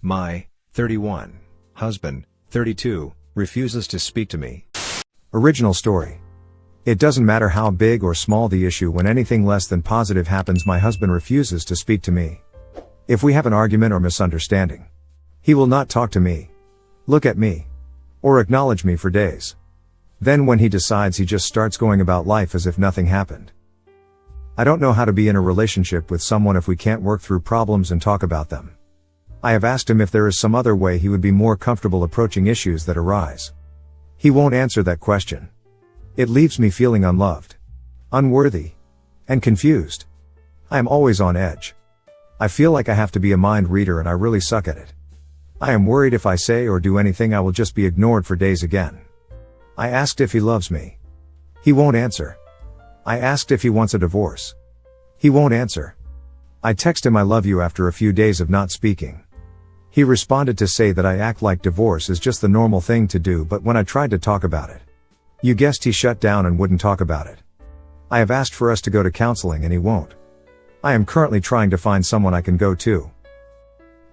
My 31 husband, 32, refuses to speak to me. Original story. It doesn't matter how big or small the issue, when anything less than positive happens, my husband refuses to speak to me. If we have an argument or misunderstanding, he will not talk to me, look at me, or acknowledge me for days. Then when he decides, he just starts going about life as if nothing happened. I don't know how to be in a relationship with someone if we can't work through problems and talk about them. I have asked him if there is some other way he would be more comfortable approaching issues that arise. He won't answer that question. It leaves me feeling unloved, unworthy, and confused. I am always on edge. I feel like I have to be a mind reader, and I really suck at it. I am worried if I say or do anything, I will just be ignored for days again. I asked if he loves me. He won't answer. I asked if he wants a divorce. He won't answer. I text him I love you after a few days of not speaking. He responded to say that I act like divorce is just the normal thing to do, but when I tried to talk about it, you guessed, he shut down and wouldn't talk about it. I have asked for us to go to counseling and he won't. I am currently trying to find someone I can go to.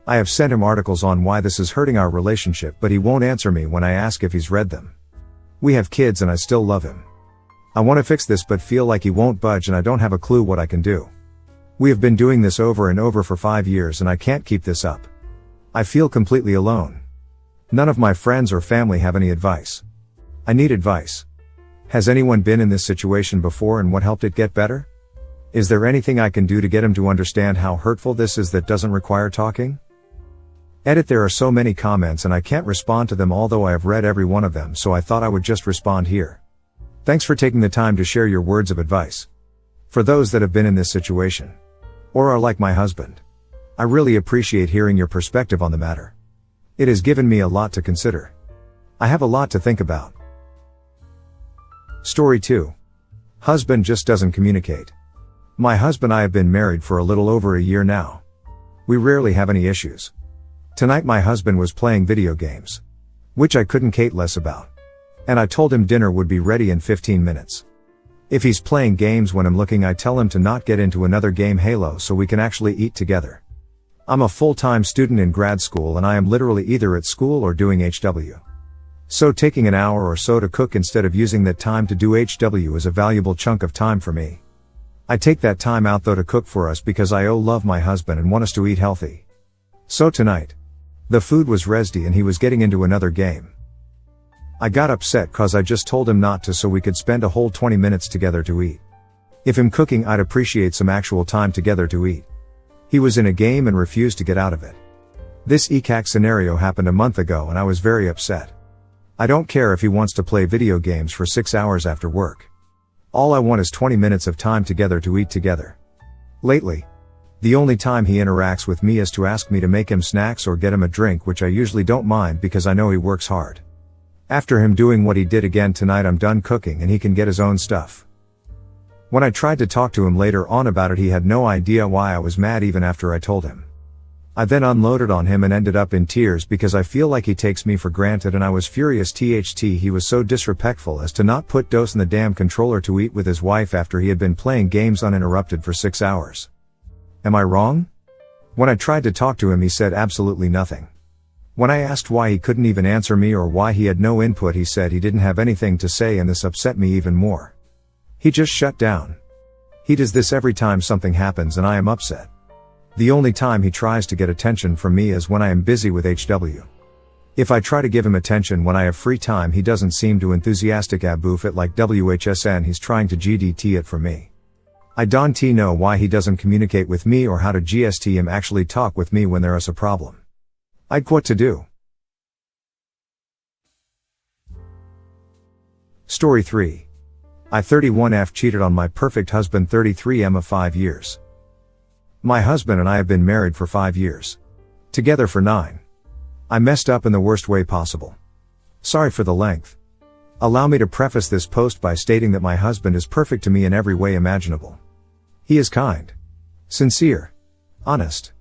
I have sent him articles on why this is hurting our relationship, but he won't answer me when I ask if he's read them. We have kids and I still love him. I want to fix this but feel like he won't budge, and I don't have a clue what I can do. We have been doing this over and over for 5 years and I can't keep this up. I feel completely alone. None of my friends or family have any advice. I need advice. Has anyone been in this situation before, and what helped it get better? Is there anything I can do to get him to understand how hurtful this is that doesn't require talking? Edit. There are so many comments and I can't respond to them, although I have read every one of them, so I thought I would just respond here. Thanks for taking the time to share your words of advice. For those that have been in this situation, or are like my husband, I really appreciate hearing your perspective on the matter. It has given me a lot to consider. I have a lot to think about. Story 2. Husband just doesn't communicate. My husband and I have been married for a little over a year now. We rarely have any issues. Tonight my husband was playing video games, which I couldn't care less about. And I told him dinner would be ready in 15 minutes. If he's playing games when I'm looking, I tell him to not get into another game, Halo, so we can actually eat together. I'm a full-time student in grad school and I am literally either at school or doing HW. So taking an hour or so to cook instead of using that time to do HW is a valuable chunk of time for me. I take that time out though to cook for us because I love my husband and want us to eat healthy. So tonight, the food was ready and he was getting into another game. I got upset cause I just told him not to so we could spend a whole 20 minutes together to eat. If him cooking, I'd appreciate some actual time together to eat. He was in a game and refused to get out of it. This ECAC scenario happened a month ago and I was very upset. I don't care if he wants to play video games for 6 hours after work. All I want is 20 minutes of time together to eat together. Lately, the only time he interacts with me is to ask me to make him snacks or get him a drink, which I usually don't mind because I know he works hard. After him doing what he did again tonight, I'm done cooking and he can get his own stuff. When I tried to talk to him later on about it, he had no idea why I was mad even after I told him. I then unloaded on him and ended up in tears because I feel like he takes me for granted and I was furious. He was so disrespectful as to not put DOS in the damn controller to eat with his wife after he had been playing games uninterrupted for 6 hours. Am I wrong? When I tried to talk to him, he said absolutely nothing. When I asked why he couldn't even answer me or why he had no input, he said he didn't have anything to say, and this upset me even more. He just shut down. He does this every time something happens and I am upset. The only time he tries to get attention from me is when I am busy with HW. If I try to give him attention when I have free time, he doesn't seem too enthusiastic. Aboof it like WHSN, he's trying to GDT it for me. I don't know why he doesn't communicate with me or how to GST him actually talk with me when there is a problem. I'd what to do. Story 3. I 31F cheated on my perfect husband 33M of 5 years. My husband and I have been married for 5 years. Together for 9. I messed up in the worst way possible. Sorry for the length. Allow me to preface this post by stating that my husband is perfect to me in every way imaginable. He is kind, sincere, honest,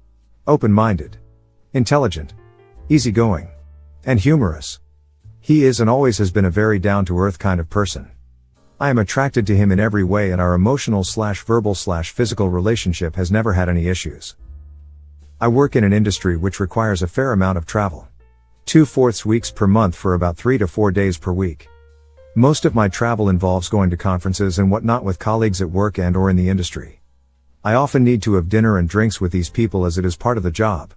open-minded, intelligent, easygoing, and humorous. He is and always has been a very down-to-earth kind of person. I am attracted to him in every way and our emotional/verbal/physical relationship has never had any issues. I work in an industry which requires a fair amount of travel. 2/4 weeks per month for about 3 to 4 days per week. Most of my travel involves going to conferences and whatnot with colleagues at work and or in the industry. I often need to have dinner and drinks with these people as it is part of the job.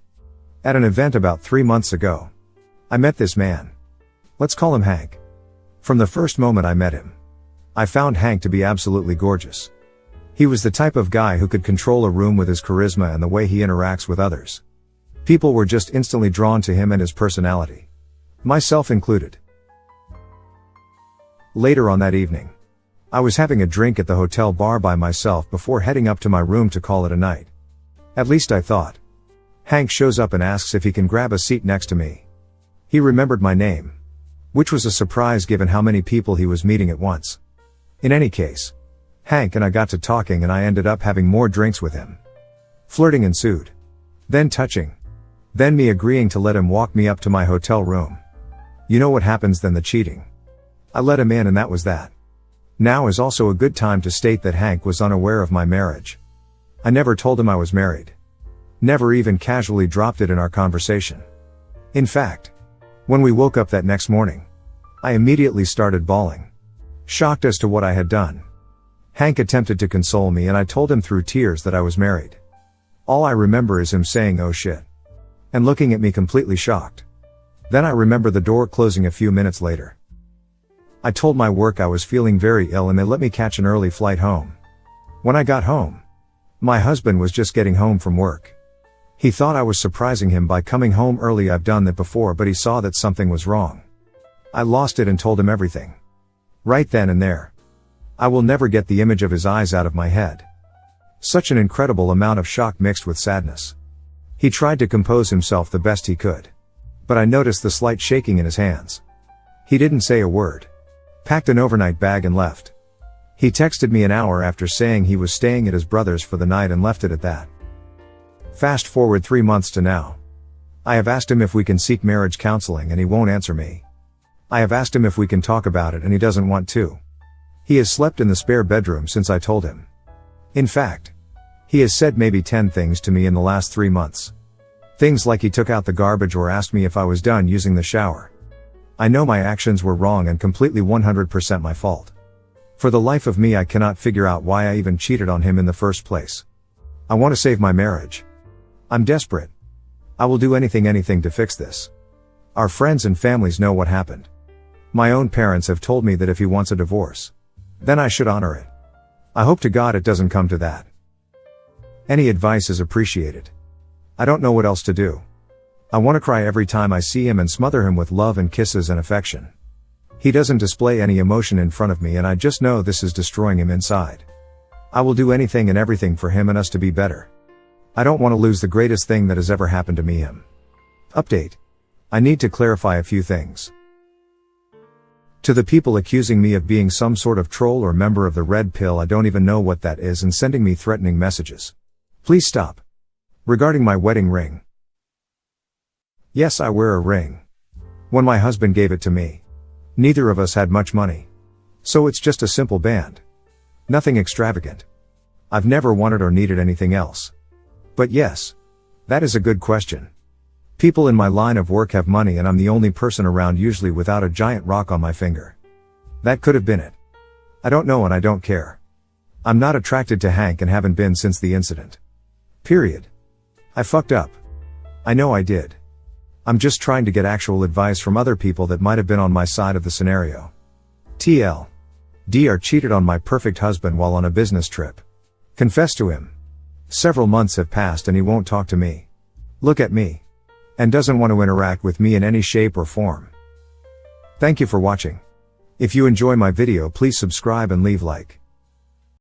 At an event about 3 months ago, I met this man. Let's call him Hank. From the first moment I met him, I found Hank to be absolutely gorgeous. He was the type of guy who could control a room with his charisma and the way he interacts with others. People were just instantly drawn to him and his personality. Myself included. Later on that evening, I was having a drink at the hotel bar by myself before heading up to my room to call it a night. At least I thought. Hank shows up and asks if he can grab a seat next to me. He remembered my name, which was a surprise given how many people he was meeting at once. In any case, Hank and I got to talking and I ended up having more drinks with him. Flirting ensued. Then touching. Then me agreeing to let him walk me up to my hotel room. You know what happens then? The cheating. I let him in and that was that. Now is also a good time to state that Hank was unaware of my marriage. I never told him I was married. Never even casually dropped it in our conversation. In fact, when we woke up that next morning, I immediately started bawling, shocked as to what I had done. Hank attempted to console me and I told him through tears that I was married. All I remember is him saying, "Oh shit," and looking at me completely shocked. Then I remember the door closing a few minutes later. I told my work I was feeling very ill and they let me catch an early flight home. When I got home, my husband was just getting home from work. He thought I was surprising him by coming home early. I've done that before, but he saw that something was wrong. I lost it and told him everything. Right then and there. I will never get the image of his eyes out of my head. Such an incredible amount of shock mixed with sadness. He tried to compose himself the best he could. But I noticed the slight shaking in his hands. He didn't say a word. Packed an overnight bag and left. He texted me an hour after saying he was staying at his brother's for the night and left it at that. Fast forward 3 months to now. I have asked him if we can seek marriage counseling and he won't answer me. I have asked him if we can talk about it and he doesn't want to. He has slept in the spare bedroom since I told him. In fact, he has said maybe 10 things to me in the last 3 months. Things like he took out the garbage or asked me if I was done using the shower. I know my actions were wrong and completely 100% my fault. For the life of me I cannot figure out why I even cheated on him in the first place. I want to save my marriage. I'm desperate. I will do anything to fix this. Our friends and families know what happened. My own parents have told me that if he wants a divorce, then I should honor it. I hope to God it doesn't come to that. Any advice is appreciated. I don't know what else to do. I want to cry every time I see him and smother him with love and kisses and affection. He doesn't display any emotion in front of me and I just know this is destroying him inside. I will do anything and everything for him and us to be better. I don't want to lose the greatest thing that has ever happened to me, him. Update. I need to clarify a few things. To the people accusing me of being some sort of troll or member of the Red Pill, I don't even know what that is, and sending me threatening messages. Please stop. Regarding my wedding ring. Yes, I wear a ring. When my husband gave it to me, neither of us had much money. So it's just a simple band. Nothing extravagant. I've never wanted or needed anything else. But yes, that is a good question. People in my line of work have money and I'm the only person around usually without a giant rock on my finger. That could have been it. I don't know and I don't care. I'm not attracted to Hank and haven't been since the incident. Period. I fucked up. I know I did. I'm just trying to get actual advice from other people that might have been on my side of the scenario. TL. Dr. cheated on my perfect husband while on a business trip. Confessed to him. Several months have passed and he won't talk to me. Look at me. And doesn't want to interact with me in any shape or form. Thank you for watching. If you enjoy my video, please subscribe and leave like.